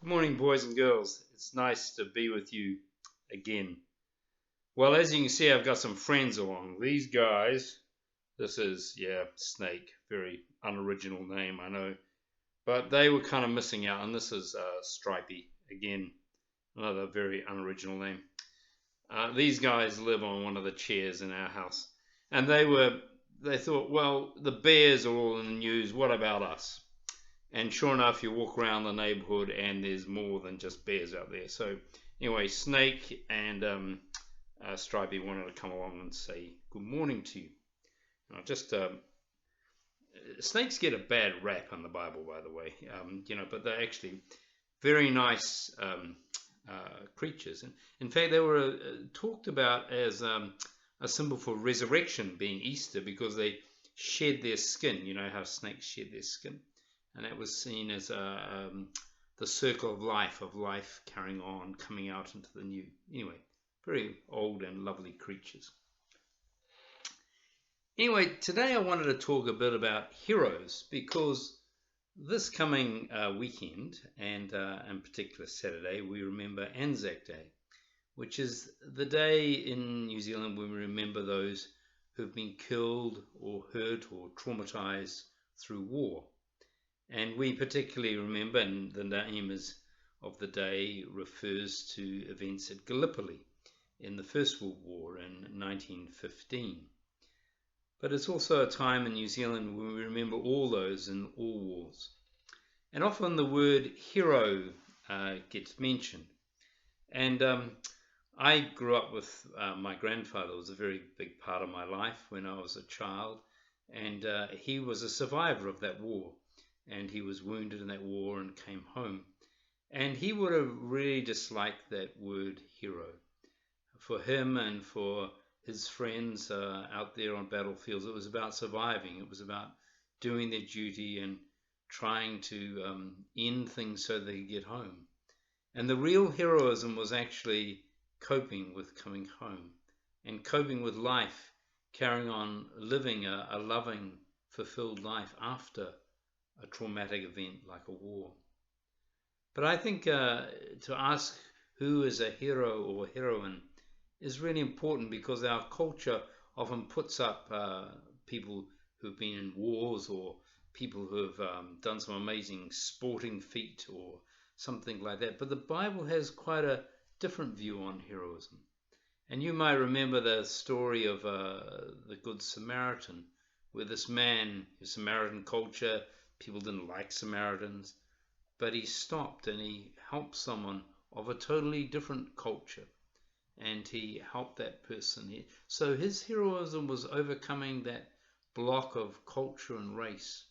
Good morning, boys and girls. It's nice to be with you again. Well, as you can see, I've got some friends along. These guys, this is, Snake. Very unoriginal name, I know. But they were kind of missing out, and this is Stripey. Again, another very unoriginal name. These guys live on one of the chairs in our house. And they thought, well, the bears are all in the news. What about us? And sure enough, you walk around the neighborhood and there's more than just bears out there. So anyway, Snake and Stripey wanted to come along and say good morning to you. Snakes get a bad rap in the Bible, by the way, but they're actually very nice creatures. And in fact, they were talked about as a symbol for resurrection, being Easter, because they shed their skin. You know how snakes shed their skin? And that was seen as the circle of life carrying on, coming out into the new. Anyway, very old and lovely creatures. Anyway, today I wanted to talk a bit about heroes, because this coming weekend, and in particular Saturday, we remember ANZAC Day, which is the day in New Zealand when we remember those who've been killed or hurt or traumatized through war. And we particularly remember, and the name of the day refers to events at Gallipoli in the First World War in 1915. But it's also a time in New Zealand when we remember all those in all wars. And often the word hero gets mentioned. And I grew up with my grandfather. It was a very big part of my life when I was a child. And he was a survivor of that war. And he was wounded in that war and came home. And he would have really disliked that word hero. For him and for his friends out there on battlefields, it was about surviving. It was about doing their duty and trying to end things so they could get home. And the real heroism was actually coping with coming home and coping with life, carrying on living a loving, fulfilled life after a traumatic event like a war. But I think to ask who is a hero or heroine is really important, because our culture often puts up people who've been in wars or people who have done some amazing sporting feat or something like that. But the Bible has quite a different view on heroism. And you might remember the story of the Good Samaritan, where this man, his Samaritan culture, people didn't like Samaritans, but he stopped and he helped someone of a totally different culture, and he helped that person. So his heroism was overcoming that block of culture and race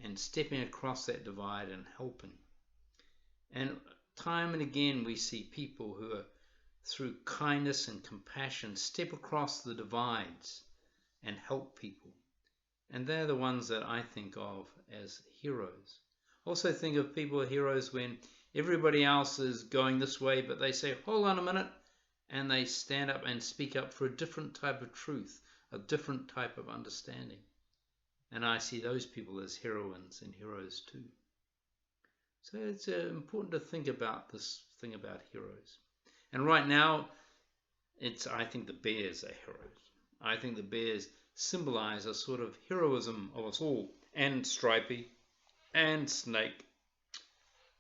and stepping across that divide and helping. And time and again we see people who are, through kindness and compassion, step across the divides and help people. And they're the ones that I think of as heroes. Also think of people as heroes when everybody else is going this way, but they say, hold on a minute, and they stand up and speak up for a different type of truth, a different type of understanding. And I see those people as heroines and heroes too. So it's important to think about this thing about heroes. And right now, I think the bears are heroes. I think the bears symbolize a sort of heroism of us all, and Stripey and Snake.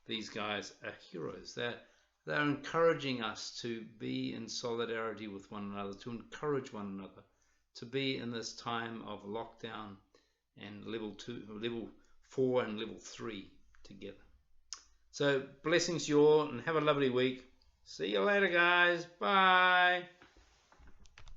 These guys are heroes. They're encouraging us to be in solidarity with one another, to encourage one another, to be in this time of lockdown and level 4 and level 3 together. So blessings to you all, and have a lovely week. See you later, guys. Bye.